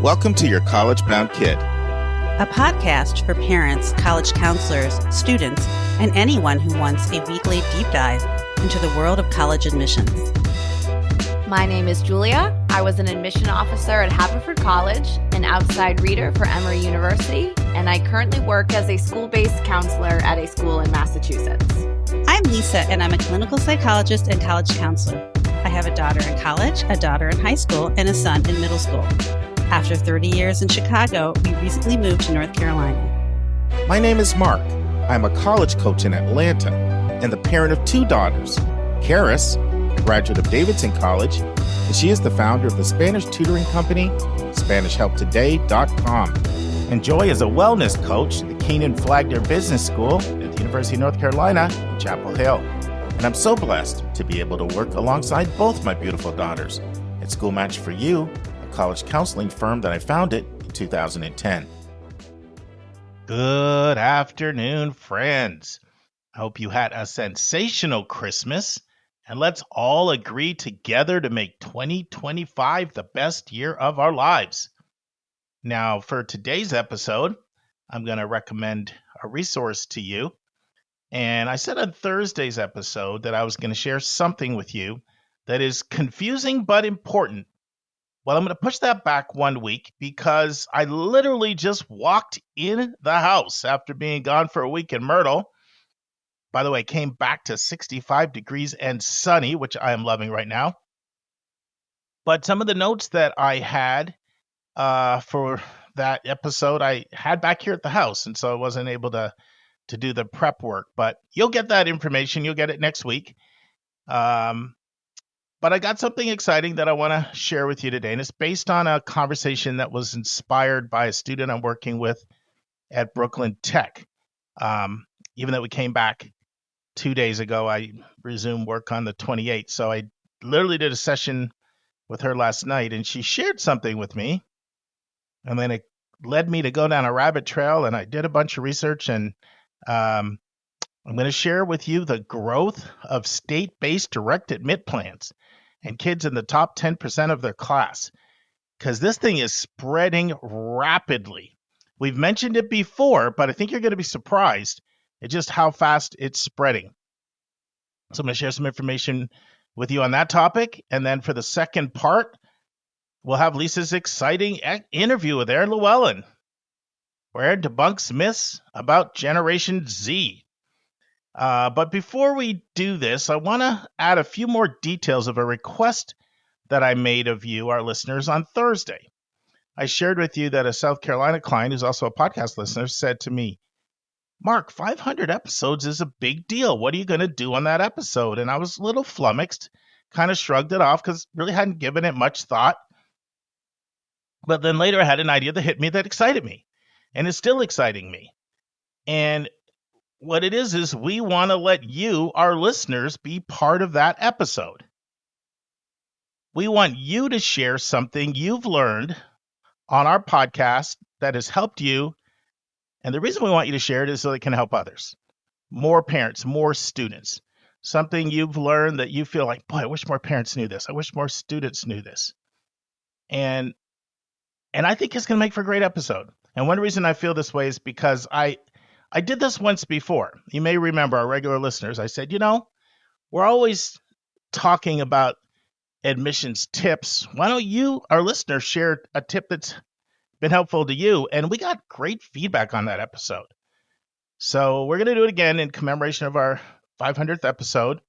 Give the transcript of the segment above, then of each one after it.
Welcome to Your College Bound Kid, a podcast for parents, college counselors, students, and anyone who wants a weekly deep dive into the world of college admissions. My name is Julia. I was an admission officer at Haverford College, an outside reader for Emory University, and I currently work as a school-based counselor at a school in Massachusetts. I'm Lisa, and I'm a clinical psychologist and college counselor. I have a daughter in college, a daughter in high school, and a son in middle school. After 30 years in Chicago, we recently moved to North Carolina. My name is Mark. I'm a college coach in Atlanta and the parent of two daughters. Karis, a graduate of Davidson College, and she is the founder of the Spanish tutoring company, SpanishHelpToday.com. And Joy is a wellness coach at the Keenan Flagler Business School at the University of North Carolina in Chapel Hill. And I'm so blessed to be able to work alongside both my beautiful daughters at School Match for You, a college counseling firm that I founded in 2010. Good afternoon, friends. I hope you had a sensational Christmas, and let's all agree together to make 2025 the best year of our lives. Now, for today's episode, I'm going to recommend a resource to you. And I said on Thursday's episode that I was going to share something with you that is confusing but important. Well, I'm going to push that back 1 week because I literally just walked in the house after being gone for a week in Myrtle. By the way, came back to 65 degrees and sunny, which I am loving right now. But some of the notes that I had for that episode, I had back here at the house, and so I wasn't able to do the prep work. But you'll get that information. You'll get it next week. But I got something exciting that I want to share with you today, and it's based on a conversation that was inspired by a student I'm working with at Brooklyn Tech. Even though we came back 2 days ago, I resumed work on the 28th. So I literally did a session with her last night, and she shared something with me. And then it led me to go down a rabbit trail, and I did a bunch of research, and I'm going to share with you the growth of state-based direct admit plans and kids in the top 10% of their class, because this thing is spreading rapidly. We've mentioned it before, but I think you're going to be surprised at just how fast it's spreading. So I'm going to share some information with you on that topic. And then for the second part, we'll have Lisa's exciting interview with Erin Lewellen, where Erin debunks myths about Generation Z. But before we do this, I want to add a few more details of a request that I made of you, our listeners, on Thursday. I shared with you that a South Carolina client, who's also a podcast listener, said to me, Mark, 500 episodes is a big deal. What are you going to do on that episode? And I was a little flummoxed, kind of shrugged it off because really hadn't given it much thought. But then later I had an idea that hit me that excited me, and it's still exciting me. And what it is we want to let you, our listeners, be part of that episode. We want you to share something you've learned on our podcast that has helped you. And the reason we want you to share it is so it can help others. More parents, more students. Something you've learned that you feel like, boy, I wish more parents knew this. I wish more students knew this. And I think it's going to make for a great episode. And one reason I feel this way is because I did this once before. You may remember, our regular listeners, I said, we're always talking about admissions tips. Why don't you, our listeners, share a tip that's been helpful to you? And we got great feedback on that episode. So we're going to do it again in commemoration of our 500th episode.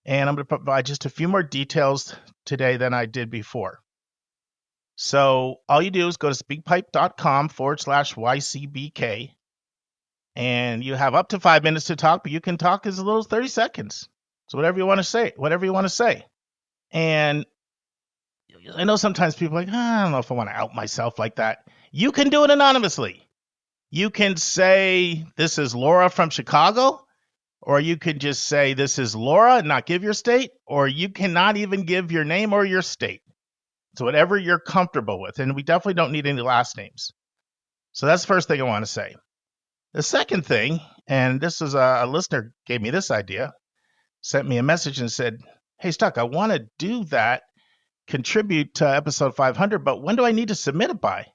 And I'm going to provide just a few more details today than I did before. So all you do is go to speakpipe.com/YCBK. And you have up to 5 minutes to talk, but you can talk as little as 30 seconds. So whatever you want to say. And I know sometimes people are like, I don't know if I want to out myself like that. You can do it anonymously. You can say, this is Laura from Chicago, or you could just say, this is Laura and not give your state, or you cannot even give your name or your state. So whatever you're comfortable with. And we definitely don't need any last names. So that's the first thing I want to say. The second thing, and this is a listener gave me this idea, sent me a message and said, hey, Stuck, I want to do that contribute to episode 500, but when do I need to submit it by?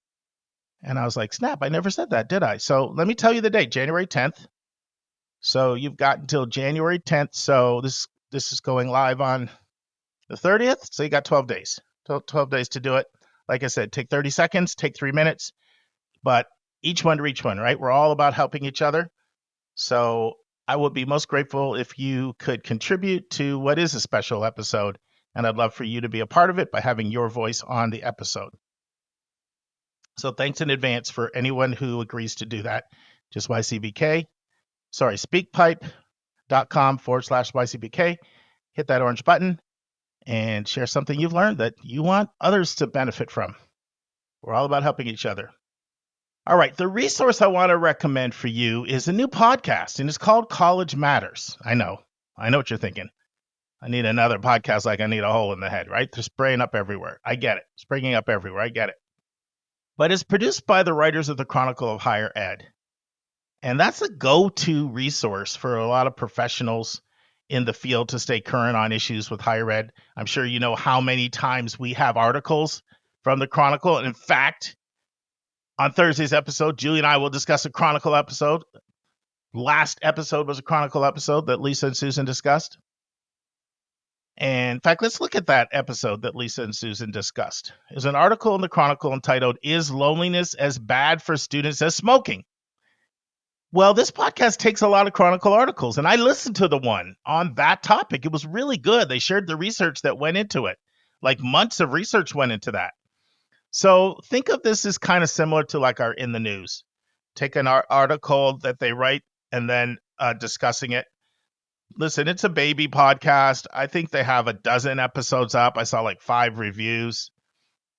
And I was like, snap, I never said that, did I? So let me tell you the date, January 10th. So you've got until January 10th. So this is going live on the 30th. So you got 12 days. 12 days to do it. Like I said, take 30 seconds, take 3 minutes, but each one to each one, right? We're all about helping each other. So I would be most grateful if you could contribute to what is a special episode. And I'd love for you to be a part of it by having your voice on the episode. So thanks in advance for anyone who agrees to do that. Just speakpipe.com/YCBK. Hit that orange button and share something you've learned that you want others to benefit from. We're all about helping each other. All right, the resource I want to recommend for you is a new podcast, and it's called College Matters. I know what you're thinking. I need another podcast like I need a hole in the head, right? They're spraying up everywhere. I get it. Springing up everywhere. I get it. But it's produced by the writers of the Chronicle of Higher Ed. And that's a go-to resource for a lot of professionals in the field to stay current on issues with higher ed. I'm sure you know how many times we have articles from the Chronicle. And in fact, on Thursday's episode, Julie and I will discuss a Chronicle episode. Last episode was a Chronicle episode that Lisa and Susan discussed. And in fact, let's look at that episode that Lisa and Susan discussed. There's an article in the Chronicle entitled, "Is Loneliness as Bad for Students as Smoking?" Well, this podcast takes a lot of Chronicle articles, and I listened to the one on that topic. It was really good. They shared the research that went into it. Like months of research went into that. So think of this as kind of similar to like our In the News. Take an article that they write and then discussing it. Listen, it's a baby podcast. I think they have a dozen episodes up. I saw like 5 reviews.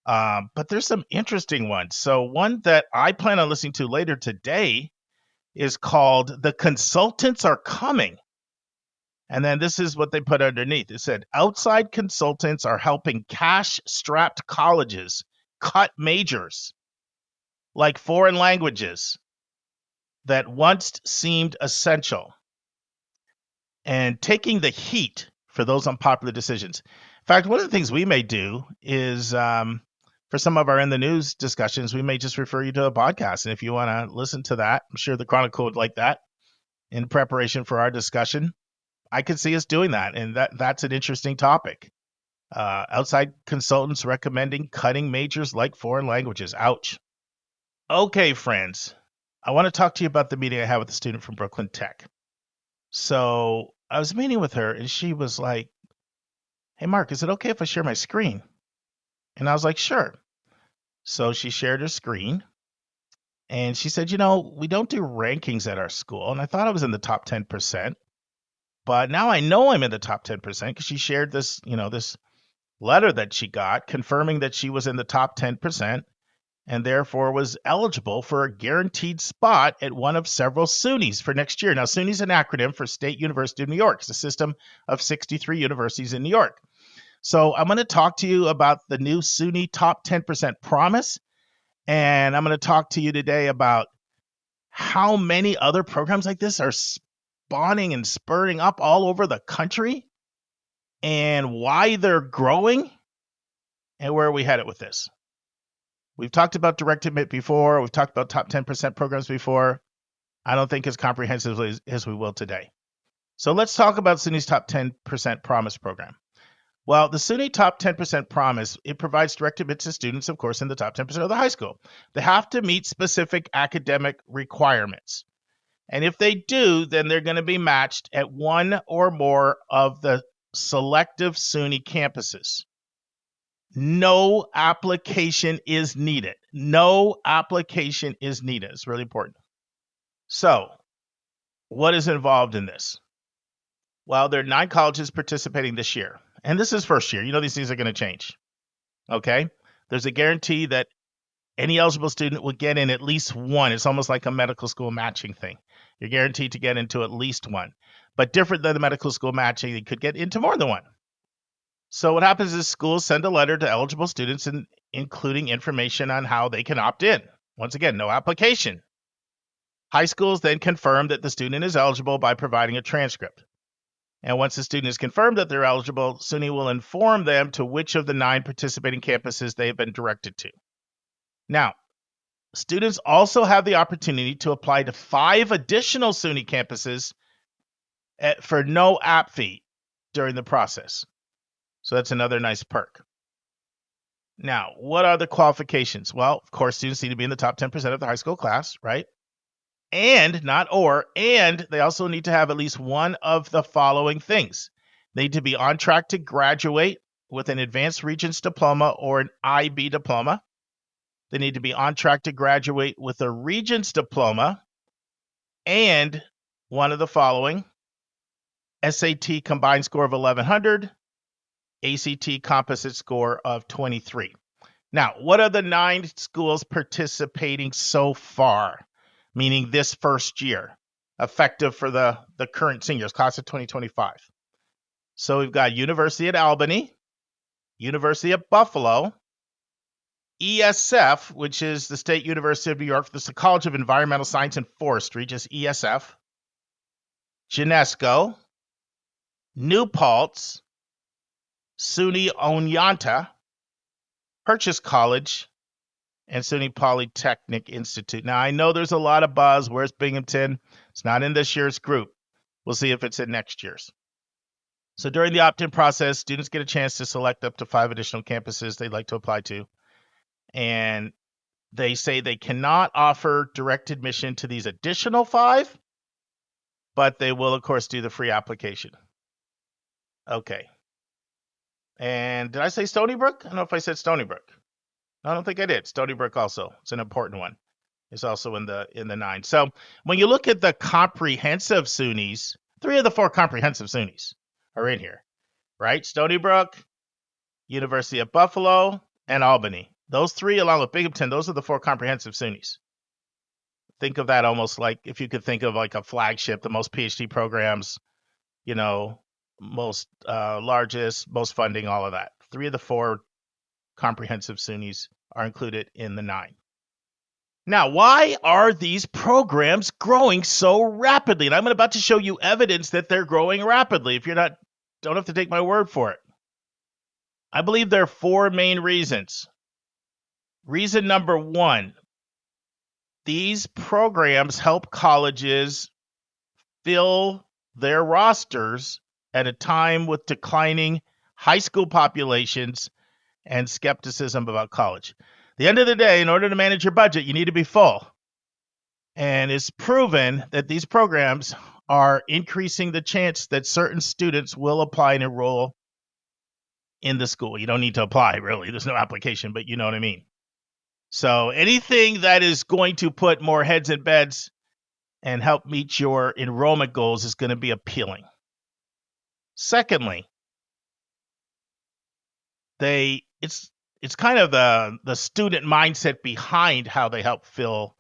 But there's some interesting ones. So one that I plan on listening to later today is called "The Consultants Are Coming." And then this is what they put underneath. It said, outside consultants are helping cash-strapped colleges cut majors like foreign languages that once seemed essential, and taking the heat for those unpopular decisions. In fact, one of the things we may do is for some of our In the News discussions, we may just refer you to a podcast. And if you want to listen to that, I'm sure the Chronicle would like that in preparation for our discussion. I could see us doing that. And that's an interesting topic. Outside consultants recommending cutting majors like foreign languages. Ouch. Okay, friends. I want to talk to you about the meeting I had with a student from Brooklyn Tech. So I was meeting with her and she was like, "Hey, Mark, is it okay if I share my screen?" And I was like, "Sure." So she shared her screen and she said, "We don't do rankings at our school." And I thought I was in the top 10%, but now I know I'm in the top 10% because she shared this, this letter that she got confirming that she was in the top 10% and therefore was eligible for a guaranteed spot at one of several SUNYs for next year. Now, SUNY is an acronym for State University of New York. It's a system of 63 universities in New York. So I'm going to talk to you about the new SUNY Top 10% Promise, and I'm going to talk to you today about how many other programs like this are spawning and spurting up all over the country and why they're growing and where are we headed with this. We've talked about direct admit before. We've talked about top 10% programs before. I don't think as comprehensively as we will today. So let's talk about SUNY's Top 10% Promise program. Well, the SUNY Top 10% Promise, it provides direct admit to students, of course, in the top 10% of the high school. They have to meet specific academic requirements. And if they do, then they're going to be matched at one or more of the selective SUNY campuses. No application is needed. No application is needed. It's really important. So, what is involved in this? Well, there are 9 colleges participating this year. And this is first year. These things are going to change. Okay? There's a guarantee that any eligible student will get in at least one. It's almost like a medical school matching thing. You're guaranteed to get into at least one. But different than the medical school matching, you could get into more than one. So what happens is schools send a letter to eligible students including information on how they can opt in. Once again, no application. High schools then confirm that the student is eligible by providing a transcript. And once the student is confirmed that they're eligible, SUNY will inform them to which of the 9 participating campuses they have been directed to. Now, students also have the opportunity to apply to 5 additional SUNY campuses for no app fee during the process. So that's another nice perk. Now, what are the qualifications? Well, of course, students need to be in the top 10% of the high school class, right? And they also need to have at least one of the following things. They need to be on track to graduate with an advanced Regents diploma or an IB diploma. They need to be on track to graduate with a Regents diploma and one of the following: SAT combined score of 1100, ACT composite score of 23. Now, what are the 9 schools participating so far? Meaning this first year, effective for the current seniors, class of 2025. So we've got University at Albany, University at Buffalo, ESF, which is the State University of New York, the College of Environmental Science and Forestry, just ESF, Genesco, New Paltz, SUNY Oneonta, Purchase College, and SUNY Polytechnic Institute. Now, I know there's a lot of buzz. Where's Binghamton? It's not in this year's group. We'll see if it's in next year's. So during the opt-in process, students get a chance to select up to 5 additional campuses they'd like to apply to. And they say they cannot offer direct admission to these additional 5, but they will, of course, do the free application. Okay. And did I say Stony Brook? I don't know if I said Stony Brook. I don't think I did. Stony Brook also. It's an important one. It's also in the 9. So when you look at the comprehensive SUNYs, 3 of the 4 comprehensive SUNYs are in here, right? Stony Brook, University of Buffalo, and Albany. Those 3, along with Binghamton, those are the 4 comprehensive SUNYs. Think of that almost like if you could think of like a flagship, the most PhD programs, most largest, most funding, all of that. 3 of the 4 comprehensive SUNYs are included in the 9. Now, why are these programs growing so rapidly? And I'm about to show you evidence that they're growing rapidly. If you're not, don't have to take my word for it. I believe there are 4 main reasons. Reason number 1, these programs help colleges fill their rosters at a time with declining high school populations and skepticism about college. At the end of the day, in order to manage your budget, you need to be full. And it's proven that these programs are increasing the chance that certain students will apply and enroll in the school. You don't need to apply, really. There's no application, but you know what I mean. So anything that is going to put more heads in beds and help meet your enrollment goals is going to be appealing. Secondly, it's kind of the student mindset behind how they help fill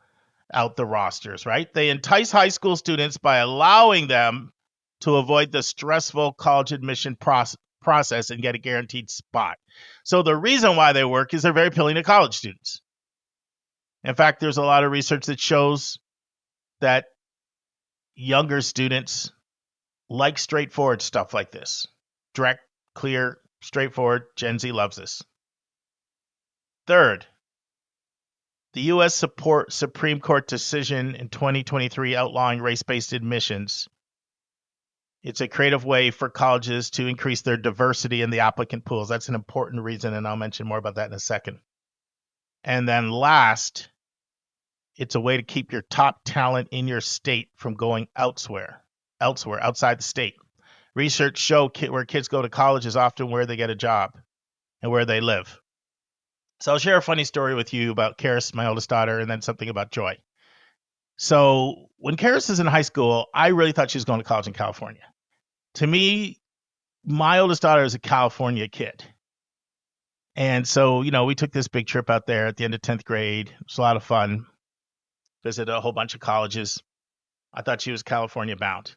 out the rosters, right? They entice high school students by allowing them to avoid the stressful college admission process and get a guaranteed spot. So the reason why they work is they're very appealing to college students. In fact, there's a lot of research that shows that younger students like straightforward stuff like this. Direct, clear, straightforward. Gen Z loves this. Third, the U.S. Supreme Court decision in 2023 outlawing race-based admissions. It's a creative way for colleges to increase their diversity in the applicant pools. That's an important reason, and I'll mention more about that in a second. And then last, it's a way to keep your top talent in your state from going elsewhere, outside the state. Research show where kids go to college is often where they get a job and where they live. So I'll share a funny story with you about Karis, my oldest daughter, and then something about Joy. So when Karis was in high school, I really thought she was going to college in California. To me, my oldest daughter is a California kid. And so, we took this big trip out there at the end of 10th grade. It was a lot of fun. Visited a whole bunch of colleges. I thought she was California bound.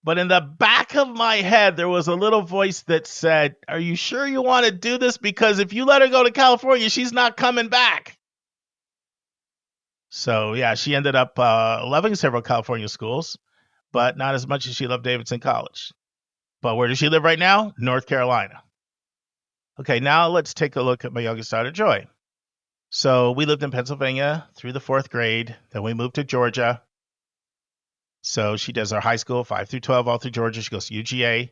But in the back of my head, there was a little voice that said, are you sure you want to do this? Because if you let her go to California, she's not coming back. So, yeah, she ended up loving several California schools, but not as much as she loved Davidson College. But where does she live right now? North Carolina. Okay, now let's take a look at my youngest daughter, Joy. So we lived in Pennsylvania through the 4th grade. Then we moved to Georgia. So she does our high school, 5 through 12, all through Georgia. She goes to UGA.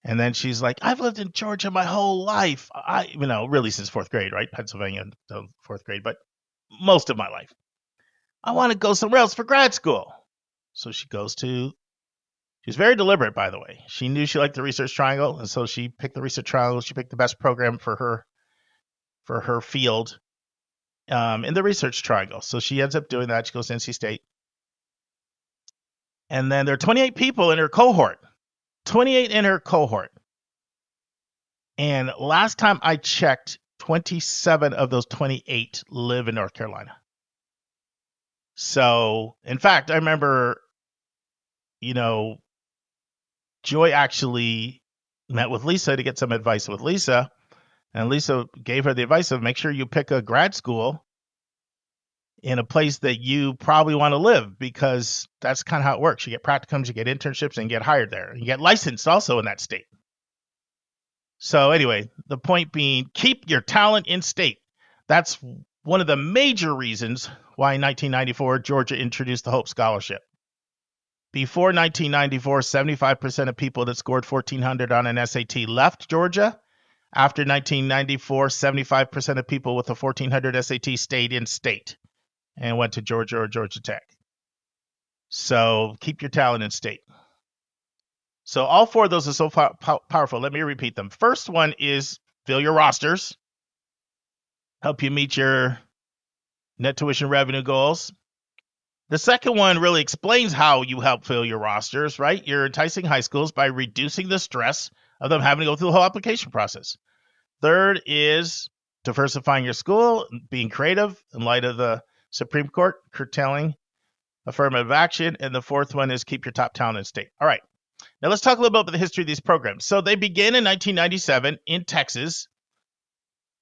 And then she's like, I've lived in Georgia my whole life. Really since 4th grade, right? Pennsylvania until 4th grade, but most of my life. I want to go somewhere else for grad school. So she was very deliberate, by the way. She knew she liked the research triangle. And so she picked the research triangle. She picked the best program for her field in the research triangle. So she ends up doing that. She goes to NC State. And then there are 28 people in her cohort. 28 in her cohort. And last time I checked, 27 of those 28 live in North Carolina. So, in fact, I remember, Joy actually met with Lisa to get some advice with Lisa. And Lisa gave her the advice of make sure you pick a grad school in a place that you probably want to live, because that's kind of how it works. You get practicums, you get internships, and get hired there. You get licensed also in that state. So anyway, the point being, keep your talent in state. That's one of the major reasons why in 1994, Georgia introduced the Hope Scholarship. Before 1994, 75% of people that scored 1,400 on an SAT left Georgia. After 1994, 75% of people with a 1,400 SAT stayed in state and went to Georgia or Georgia Tech. So keep your talent in state. So all 4 of those are so powerful. Let me repeat them. First one is fill your rosters. Help you meet your net tuition revenue goals. The second one really explains how you help fill your rosters, right? You're enticing high schools by reducing the stress of them having to go through the whole application process. Third is diversifying your school, being creative in light of the Supreme Court curtailing affirmative action. And the fourth one is keep your top talent in state. All right. Now let's talk a little bit about the history of these programs. So they began in 1997 in Texas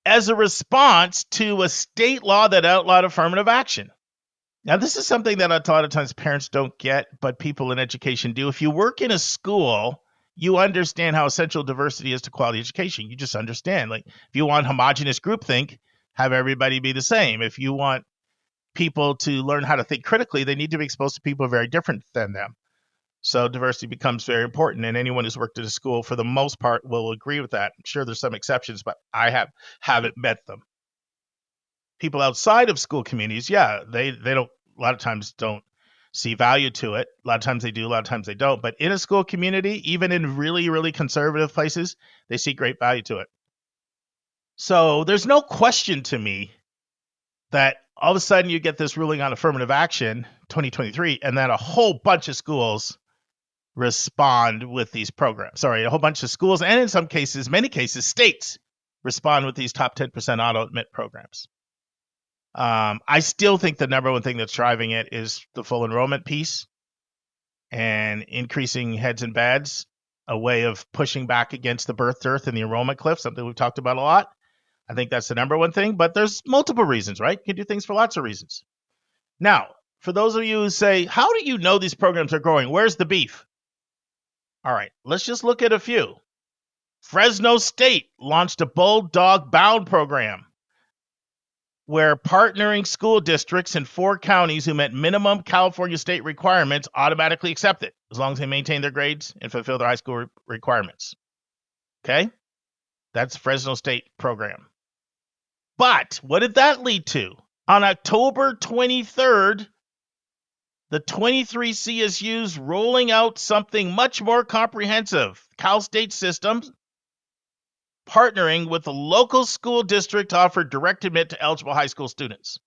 as a response to a state law that outlawed affirmative action. Now, this is something that a lot of times parents don't get, but people in education do. If you work in a school, you understand how essential diversity is to quality education. You just understand. Like, if you want homogenous groupthink, have everybody be the same. If you want people to learn how to think critically, they need to be exposed to people very different than them. So diversity becomes very important, and anyone who's worked at a school, for the most part, will agree with that. I'm sure there's some exceptions, but I haven't met them. People outside of school communities, they don't, a lot of times don't see value to it. A lot of times they do, a lot of times they don't. But in a school community, even in really, really conservative places, they see great value to it. So there's no question to me that all of a sudden you get this ruling on affirmative action, 2023, and then a whole bunch of schools respond with these programs. A whole bunch of schools, and in some cases, many cases, states respond with these top 10% auto admit programs. I still think the number one thing that's driving it is the full enrollment piece and increasing heads and beds, a way of pushing back against the birth dearth and the enrollment cliff, something we've talked about a lot. I think that's the number one thing, but there's multiple reasons, right? You can do things for lots of reasons. Now, for those of you who say, how do you know these programs are growing? Where's the beef? All right, let's just look at a few. Fresno State launched a Bulldog Bound program where partnering school districts in 4 counties who met minimum California state requirements automatically accept it, as long as they maintain their grades and fulfill their high school requirements. Okay? That's Fresno State program. But what did that lead to? On October 23rd, the 23 CSUs rolling out something much more comprehensive. Cal State Systems partnering with the local school district to offer direct admit to eligible high school students.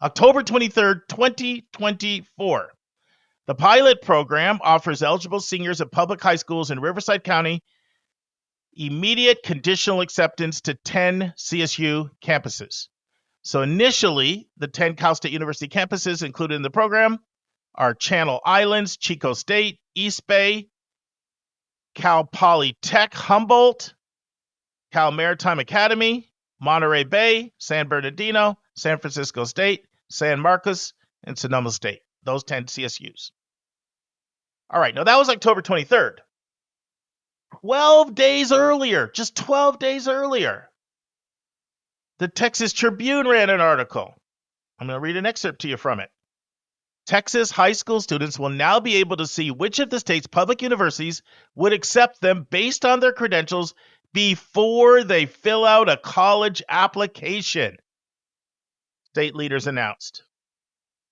October 23rd, 2024. The pilot program offers eligible seniors at public high schools in Riverside County immediate conditional acceptance to 10 CSU campuses. So initially, the 10 Cal State University campuses included in the program are Channel Islands, Chico State, East Bay, Cal Polytech Humboldt, Cal Maritime Academy, Monterey Bay, San Bernardino, San Francisco State, San Marcos, and Sonoma State. Those 10 CSUs. All right, now that was October 23rd. 12 days earlier, just 12 days earlier, the Texas Tribune ran an article. I'm going to read an excerpt to you from it. Texas high school students will now be able to see which of the state's public universities would accept them based on their credentials before they fill out a college application, state leaders announced.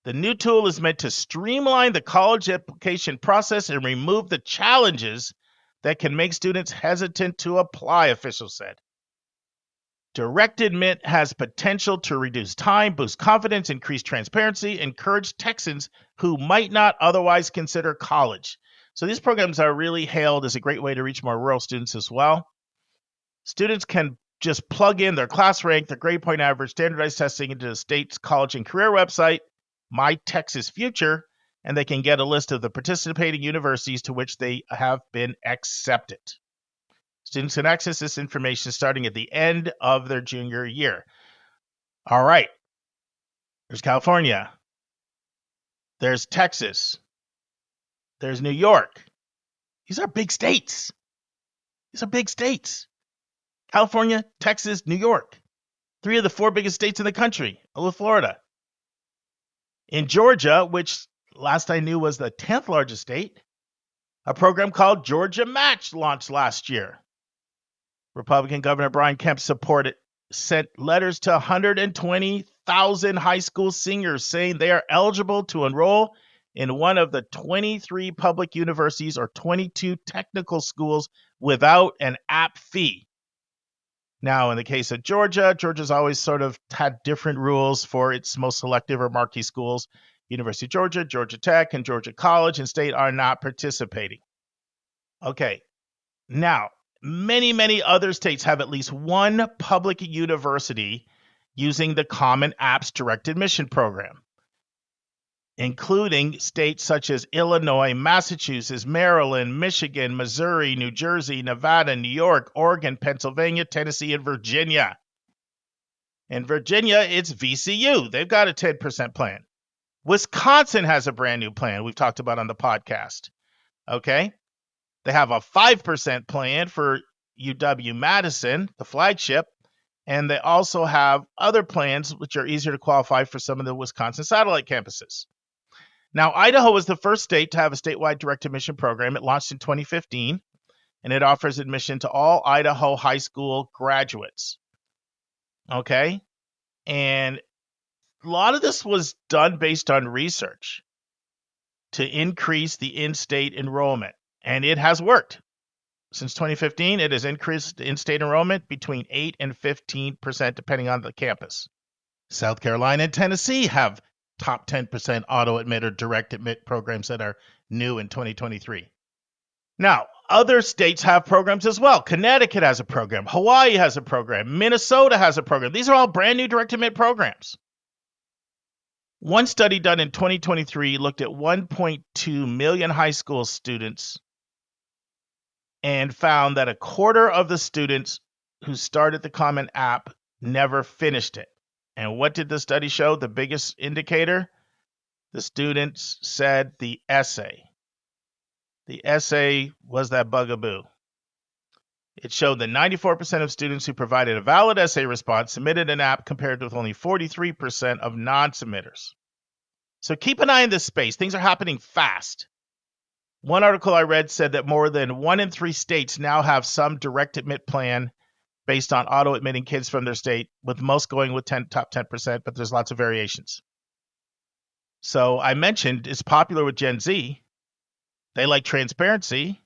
The new tool is meant to streamline the college application process and remove the challenges that can make students hesitant to apply, officials said. Direct admit has potential to reduce time, boost confidence, increase transparency, encourage Texans who might not otherwise consider college. So these programs are really hailed as a great way to reach more rural students as well. Students can just plug in their class rank, their grade point average, standardized testing into the state's college and career website, My Texas Future, and they can get a list of the participating universities to which they have been accepted. Students can access this information starting at the end of their junior year. All right. There's California. There's Texas. There's New York. These are big states. California, Texas, New York. 3 of the 4 biggest states in the country, along with Florida. In Georgia, which last I knew was the 10th largest state, a program called Georgia Match launched last year. Republican Governor Brian Kemp sent letters to 120,000 high school seniors saying they are eligible to enroll in one of the 23 public universities or 22 technical schools without an app fee. Now, in the case of Georgia, Georgia's always sort of had different rules for its most selective or marquee schools. University of Georgia, Georgia Tech, and Georgia College and State are not participating. Okay, now, many other states have at least one public university using the Common Apps Direct Admission program, including states such as Illinois, Massachusetts, Maryland, Michigan, Missouri, New Jersey, Nevada, New York, Oregon, Pennsylvania, Tennessee, and Virginia. In Virginia, it's VCU. They've got a 10% plan. Wisconsin has a brand new plan we've talked about on the podcast. Okay? They have a 5% plan for UW-Madison, the flagship, and they also have other plans which are easier to qualify for some of the Wisconsin satellite campuses. Now, Idaho was the first state to have a statewide direct admission program. It launched in 2015, and it offers admission to all Idaho high school graduates. Okay? And a lot of this was done based on research to increase the in-state enrollment. And it has worked. Since 2015, it has increased in-state enrollment between 8 and 15%, depending on the campus. South Carolina and Tennessee have top 10% auto-admit or direct admit programs that are new in 2023. Now, other states have programs as well. Connecticut has a program. Hawaii has a program. Minnesota has a program. These are all brand new direct admit programs. One study done in 2023 looked at 1.2 million high school students and found that a quarter of the students who started the Common App never finished it. And what did the study show? The biggest indicator? The students said the essay. The essay was that bugaboo. It showed that 94% of students who provided a valid essay response submitted an app compared with only 43% of non-submitters. So keep an eye on this space. Things are happening fast. One article I read said that more than 1 in 3 states now have some direct admit plan based on auto-admitting kids from their state, with most going with top 10%, but there's lots of variations. So I mentioned it's popular with Gen Z. They like transparency,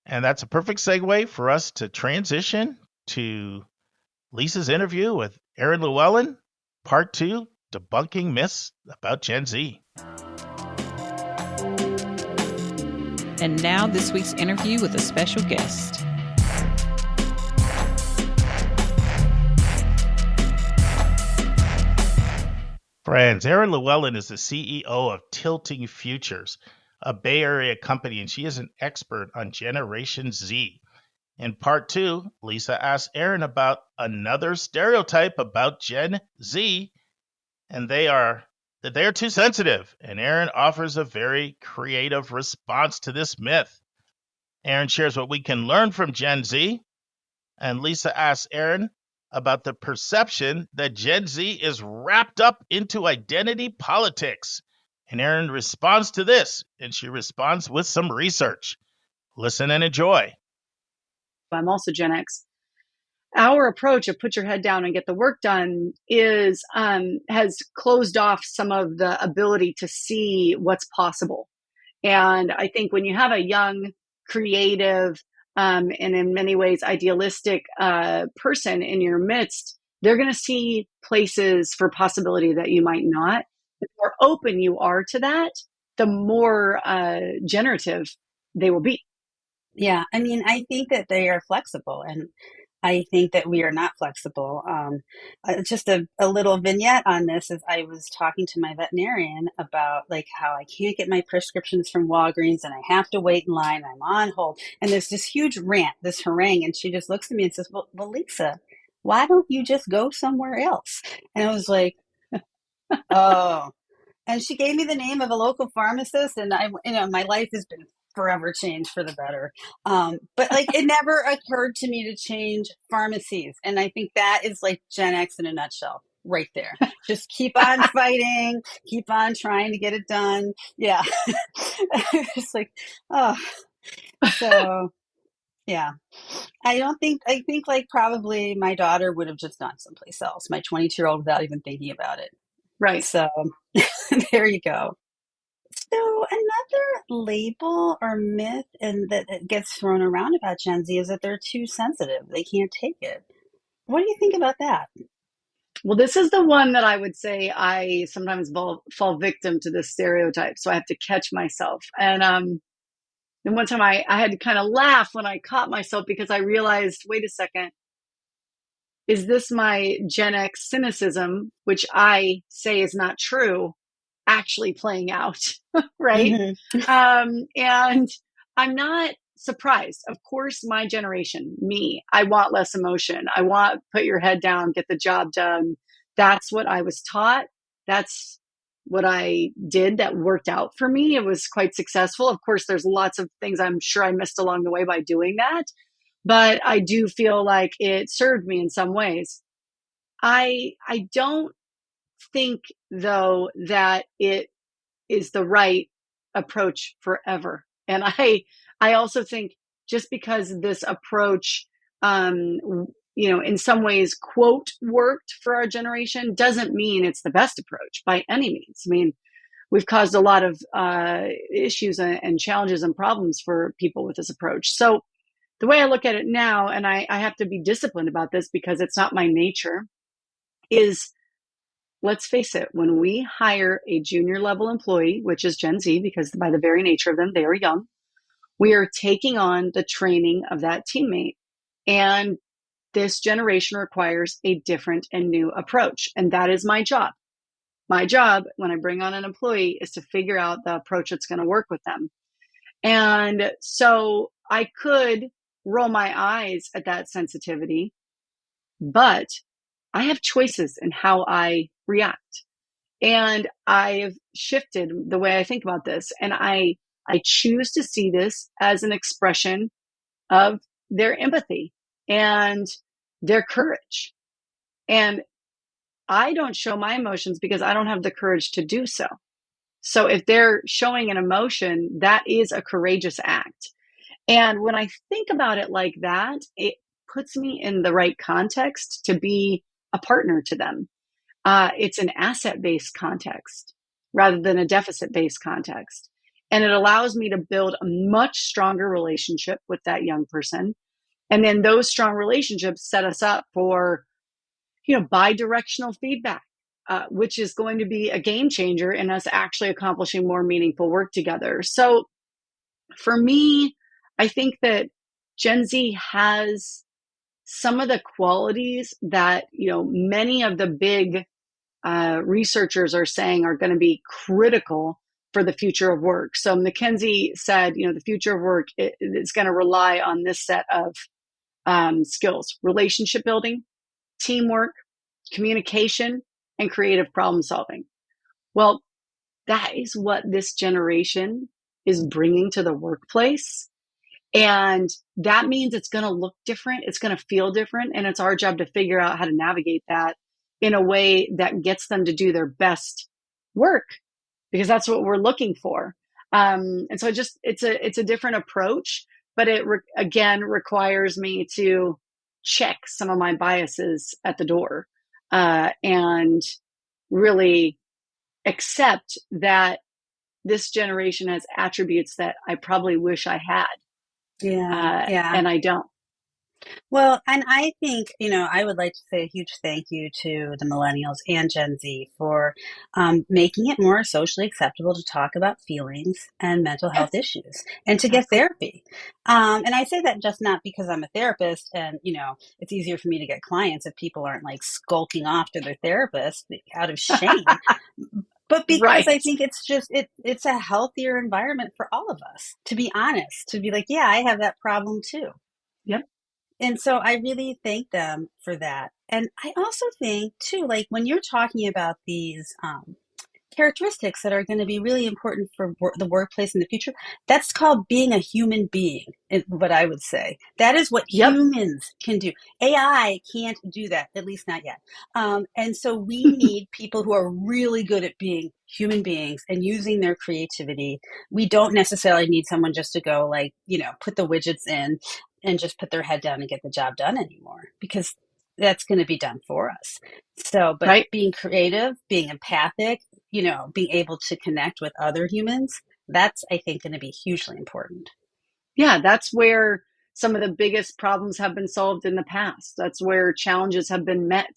and that's a perfect segue for us to transition to Lisa's interview with Erin Lewellen, Part 2, Debunking Myths about Gen Z. And now this week's interview with a special guest. Friends, Erin Lewellen is the CEO of Tilting Futures, a Bay Area company, and she is an expert on Generation Z. In part 2, Lisa asks Erin about another stereotype about Gen Z, and they are too sensitive, and Erin offers a very creative response to this myth. Erin shares what we can learn from Gen Z. And Lisa asks Erin about the perception that Gen Z is wrapped up into identity politics. And Erin responds to this, and she responds with some research. Listen and enjoy. I'm also Gen X. Our approach of put your head down and get the work done is has closed off some of the ability to see what's possible. And I think when you have a young, creative, and in many ways idealistic person in your midst, they're going to see places for possibility that you might not. The more open you are to that, the more generative they will be. Yeah, I mean, I think that they are flexible, and I think that we are not flexible. Just a little vignette on this is I was talking to my veterinarian about like how I can't get my prescriptions from Walgreens and I have to wait in line. I'm on hold, and there's this huge rant, this harangue, and she just looks at me and says, "Well, Lisa, why don't you just go somewhere else?" And I was like, "Oh." And she gave me the name of a local pharmacist, and my life has been forever changed for the better. But like, it never occurred to me to change pharmacies, and I think that is like Gen X in a nutshell, right there. Just keep on fighting, keep on trying to get it done. Yeah, it's like, oh, so yeah. I think like probably my daughter would have just gone someplace else. My 22-year-old without even thinking about it. Right. So there you go. So another label or myth that gets thrown around about Gen Z is that they're too sensitive. They can't take it. What do you think about that? Well, this is the one that I would say I sometimes fall victim to this stereotype. So I have to catch myself. And one time I had to kind of laugh when I caught myself because I realized, wait a second, is this my Gen X cynicism, which I say is not true, actually playing out? Right. And I'm not surprised. Of course, my generation, me, I want less emotion. I want put your head down, get the job done. That's what I was taught. That's what I did that worked out for me. It was quite successful. Of course, there's lots of things I'm sure I missed along the way by doing that. But I do feel like it served me in some ways. I don't think, though, that it is the right approach forever. And I also think just because this approach, in some ways, quote, worked for our generation, doesn't mean it's the best approach by any means. I mean, we've caused a lot of issues and challenges and problems for people with this approach. So the way I look at it now, and I have to be disciplined about this because it's not my nature, is let's face it, when we hire a junior level employee, which is Gen Z, because by the very nature of them, they are young, we are taking on the training of that teammate. And this generation requires a different and new approach. And that is my job. My job when I bring on an employee is to figure out the approach that's going to work with them. And so I could roll my eyes at that sensitivity, but I have choices in how I react. And I've shifted the way I think about this. And I choose to see this as an expression of their empathy and their courage. And I don't show my emotions because I don't have the courage to do so. So if they're showing an emotion, that is a courageous act. And when I think about it like that, it puts me in the right context to be a partner to them. It's an asset-based context rather than a deficit-based context. And it allows me to build a much stronger relationship with that young person. And then those strong relationships set us up for, bi-directional feedback, which is going to be a game changer in us actually accomplishing more meaningful work together. So for me, I think that Gen Z has some of the qualities that, many of the big researchers are saying are going to be critical for the future of work. So McKinsey said, the future of work is going to rely on this set of skills: relationship building, teamwork, communication, and creative problem solving. Well, that is what this generation is bringing to the workplace. And that means it's going to look different. It's going to feel different. And it's our job to figure out how to navigate that in a way that gets them to do their best work, because that's what we're looking for. And so it's a different approach, but it again requires me to check some of my biases at the door, and really accept that this generation has attributes that I probably wish I had. Yeah. And I don't. Well, and I think, I would like to say a huge thank you to the millennials and Gen Z for making it more socially acceptable to talk about feelings and mental health Yes, issues and to get absolutely. therapy. And I say that just not because I'm a therapist and, it's easier for me to get clients if people aren't like skulking off to their therapist out of shame. But because Right. I think it's a healthier environment for all of us, to be honest, to be like, yeah, I have that problem too. Yep. And so I really thank them for that. And I also think too, like when you're talking about these characteristics that are going to be really important for the workplace in the future, that's called being a human being, what I would say. That is what Yep. humans can do. AI can't do that, at least not yet. And so we need people who are really good at being human beings and using their creativity. We don't necessarily need someone just to go like, put the widgets in and just put their head down and get the job done anymore, because that's going to be done for us. So, but Right. being creative, being empathic, being able to connect with other humans, that's, I think, going to be hugely important. Yeah, that's where some of the biggest problems have been solved in the past. That's where challenges have been met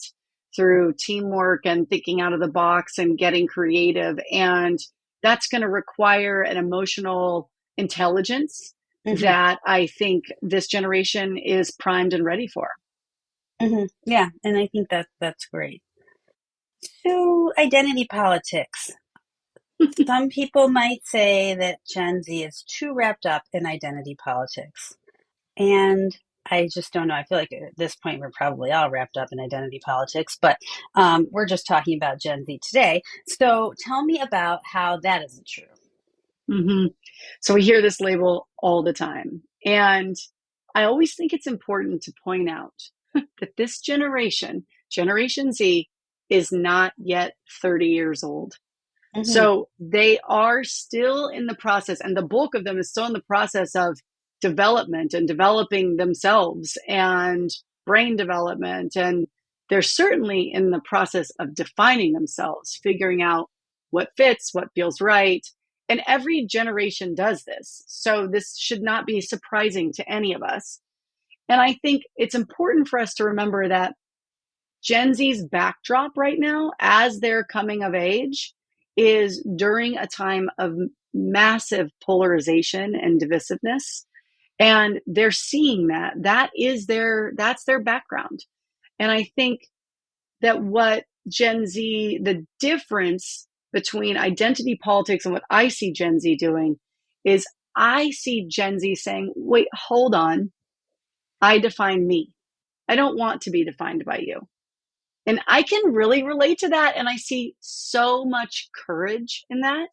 through teamwork and thinking out of the box and getting creative. And that's going to require an emotional intelligence Mm-hmm. that I think this generation is primed and ready for. Mm-hmm. Yeah, and I think that's great. So, identity politics. Some people might say that Gen Z is too wrapped up in identity politics. And I just don't know. I feel like at this point we're probably all wrapped up in identity politics, but we're just talking about Gen Z today. So tell me about how that isn't true. Mm-hmm. So we hear this label all the time. And I always think it's important to point out that this generation, Generation Z, is not yet 30 years old. Mm-hmm. So they are still in the process, and the bulk of them is still in the process of development and developing themselves and brain development. And they're certainly in the process of defining themselves, figuring out what fits, what feels right. And every generation does this. So this should not be surprising to any of us. And I think it's important for us to remember that Gen Z's backdrop right now, as they're coming of age, is during a time of massive polarization and divisiveness. And they're seeing that. That's their background. And I think that what Gen Z, the difference between identity politics and what I see Gen Z doing is I see Gen Z saying, wait, hold on. I define me. I don't want to be defined by you. And I can really relate to that. And I see so much courage in that.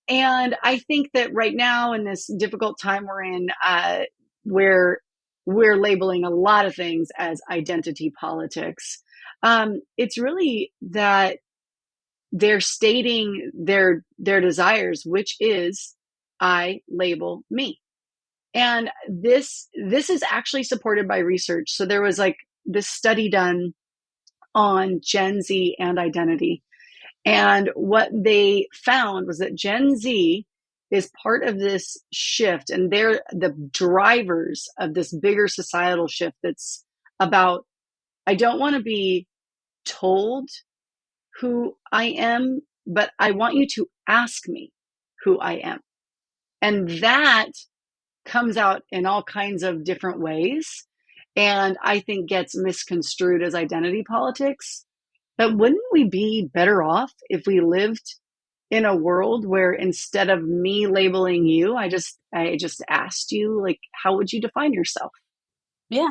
And I think that right now, in this difficult time we're in, where we're labeling a lot of things as identity politics, it's really that they're stating their desires, which is I label me. And this is actually supported by research. So there was like this study done on Gen Z and identity. And what they found was that Gen Z is part of this shift, and they're the drivers of this bigger societal shift that's about, I don't want to be told who I am, but I want you to ask me who I am. And that comes out in all kinds of different ways, and I think gets misconstrued as identity politics. But wouldn't we be better off if we lived in a world where instead of me labeling you, I just asked you, like, how would you define yourself? Yeah.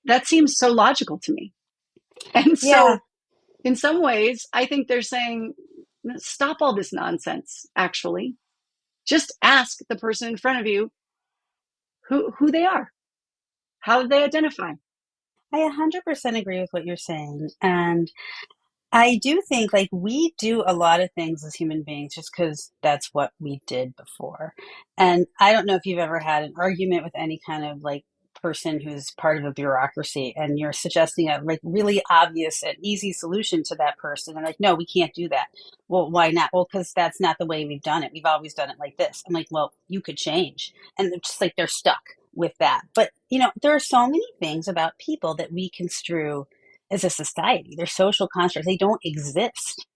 That seems so logical to me. And Yeah. so in some ways, I think they're saying, stop all this nonsense, actually. Just ask the person in front of you, who they are, how they identify. I 100% agree with what you're saying. And I do think like we do a lot of things as human beings just because that's what we did before. And I don't know if you've ever had an argument with any kind of like person who's part of a bureaucracy and you're suggesting a like really obvious and easy solution to that person. And like, no, we can't do that. Well, why not? Well, because that's not the way we've done it. We've always done it like this. I'm like, well, you could change. And they're just like they're stuck with that. But you know, there are so many things about people that we construe as a society. They're social constructs. They don't exist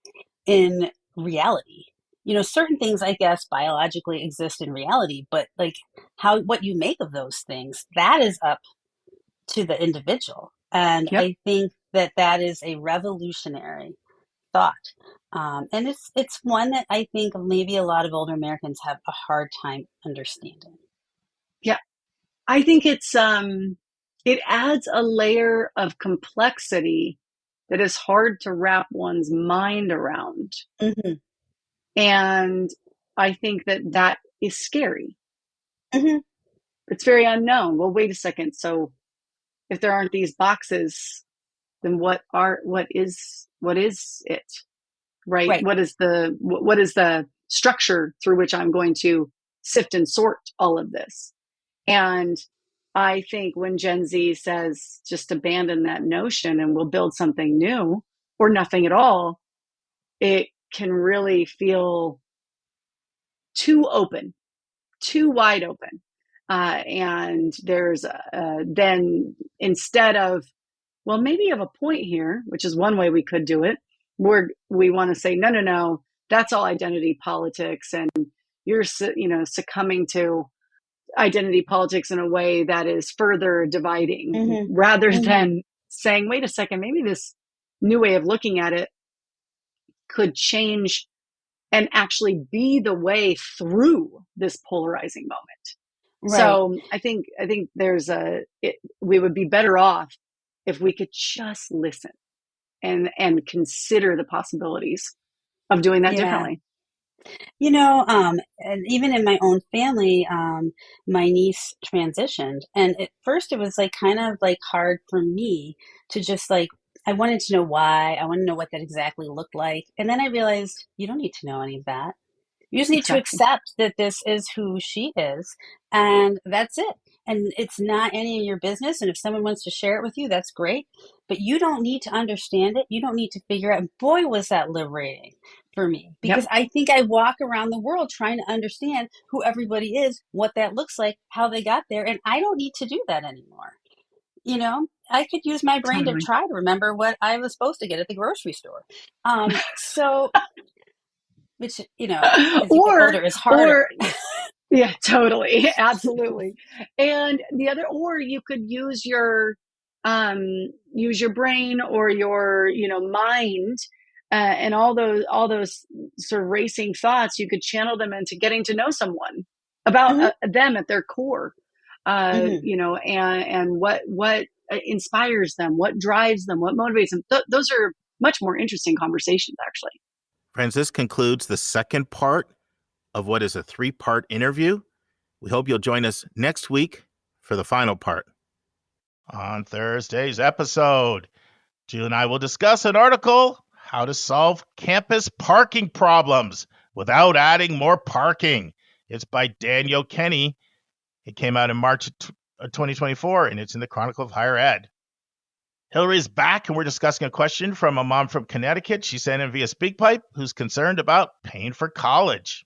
in reality. You know, certain things, I guess, biologically exist in reality, but like what you make of those things, that is up to the individual. And Yep. I think that is a revolutionary thought. And it's one that I think maybe a lot of older Americans have a hard time understanding. Yeah. I think it adds a layer of complexity that is hard to wrap one's mind around. Mm-hmm. And I think that is scary. Mm-hmm. It's very unknown. Well, wait a second. So if there aren't these boxes, then what is it? Right? Right. What is the structure through which I'm going to sift and sort all of this? And I think when Gen Z says just abandon that notion and we'll build something new or nothing at all, it can really feel too open, too wide open. And there's then instead of, well, maybe you have a point here, which is one way we could do it, we want to say, no, that's all identity politics. And you're, succumbing to identity politics in a way that is further dividing, Mm-hmm. rather Mm-hmm. than saying, wait a second, maybe this new way of looking at it could change and actually be the way through this polarizing moment. Right. So I think there's we would be better off if we could just listen and consider the possibilities of doing that differently. You know, and even in my own family, my niece transitioned, and at first it was like kind of like hard for me to just like, I wanted to know why, I want to know what that exactly looked like. And then I realized you don't need to know any of that. You just need to accept that this is who she is, and that's it. And it's not any of your business. And if someone wants to share it with you, that's great. But you don't need to understand it. You don't need to figure out. Boy, was that liberating for me, because I think I walk around the world trying to understand who everybody is, what that looks like, how they got there. And I don't need to do that anymore. You know, I could use my brain to try to remember what I was supposed to get at the grocery store. So, which, you know, as you get older is harder. Yeah, totally. Absolutely. And the other, or you could use your brain or your, mind, and all those sort of racing thoughts, you could channel them into getting to know someone about them at their core, and what inspires them, what drives them, what motivates them. Those are much more interesting conversations, actually. Friends, this concludes the second part of what is a 3-part interview. We hope you'll join us next week for the final part. On Thursday's episode, Jill and I will discuss an article, How to Solve Campus Parking Problems Without Adding More Parking. It's by Daniel Kenny. It came out in March of 2024, and it's in the Chronicle of Higher Ed. Hillary's back, and we're discussing a question from a mom from Connecticut. She sent in via SpeakPipe, who's concerned about paying for college.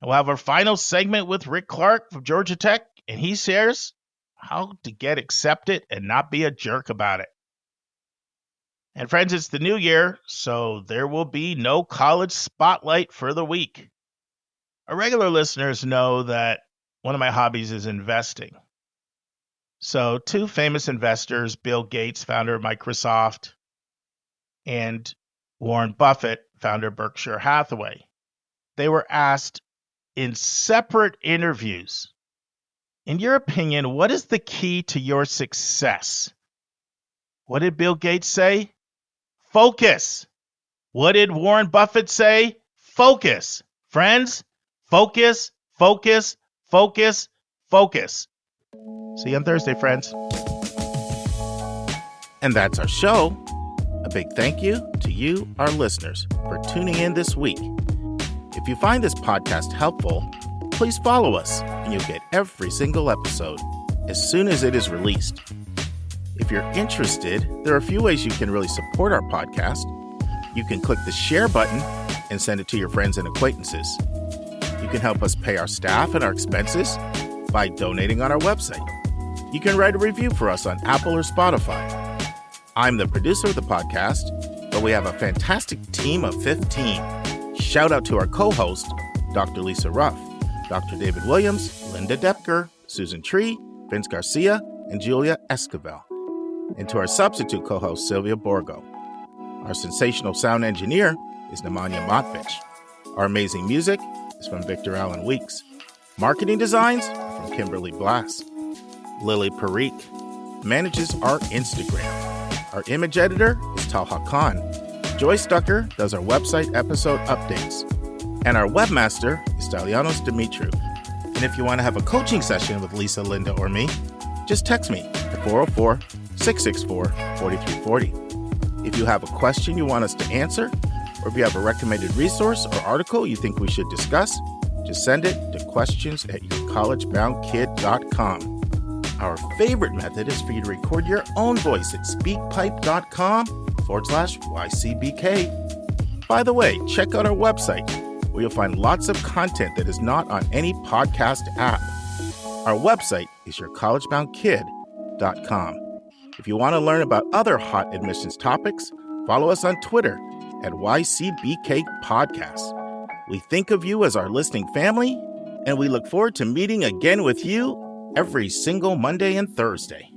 And we'll have our final segment with Rick Clark from Georgia Tech, and he shares how to get accepted and not be a jerk about it. And friends, it's the new year, so there will be no college spotlight for the week. Our regular listeners know that one of my hobbies is investing. So 2 famous investors, Bill Gates, founder of Microsoft, and Warren Buffett, founder of Berkshire Hathaway, they were asked in separate interviews, in your opinion, what is the key to your success? What did Bill Gates say? Focus. What did Warren Buffett say? Focus. Friends, focus, focus, focus, focus. See you on Thursday, friends. And that's our show. A big thank you to you, our listeners, for tuning in this week. If you find this podcast helpful, please follow us and you'll get every single episode as soon as it is released. If you're interested, there are a few ways you can really support our podcast. You can click the share button and send it to your friends and acquaintances. You can help us pay our staff and our expenses by donating on our website. You can write a review for us on Apple or Spotify. I'm the producer of the podcast, but we have a fantastic team of 15. Shout out to our co-host, Dr. Lisa Ruff, Dr. David Williams, Linda Depker, Susan Tree, Vince Garcia, and Julia Esquivel. And to our substitute co-host, Sylvia Borgo. Our sensational sound engineer is Nemanja Motvich. Our amazing music is from Victor Allen Weeks. Marketing designs are from Kimberly Blass. Lily Parikh manages our Instagram. Our image editor is Talha Khan. Joy Stucker does our website episode updates. And our webmaster is Stalianos Dimitriou. And if you want to have a coaching session with Lisa, Linda, or me, just text me at 404-664-4340. If you have a question you want us to answer, or if you have a recommended resource or article you think we should discuss, just send it to questions@yourcollegeboundkid.com. Our favorite method is for you to record your own voice at speakpipe.com/YCBK. By the way, check out our website where you'll find lots of content that is not on any podcast app. Our website is yourcollegeboundkid.com. If you want to learn about other hot admissions topics, follow us on Twitter at YCBK Podcast. We think of you as our listening family, and we look forward to meeting again with you every single Monday and Thursday.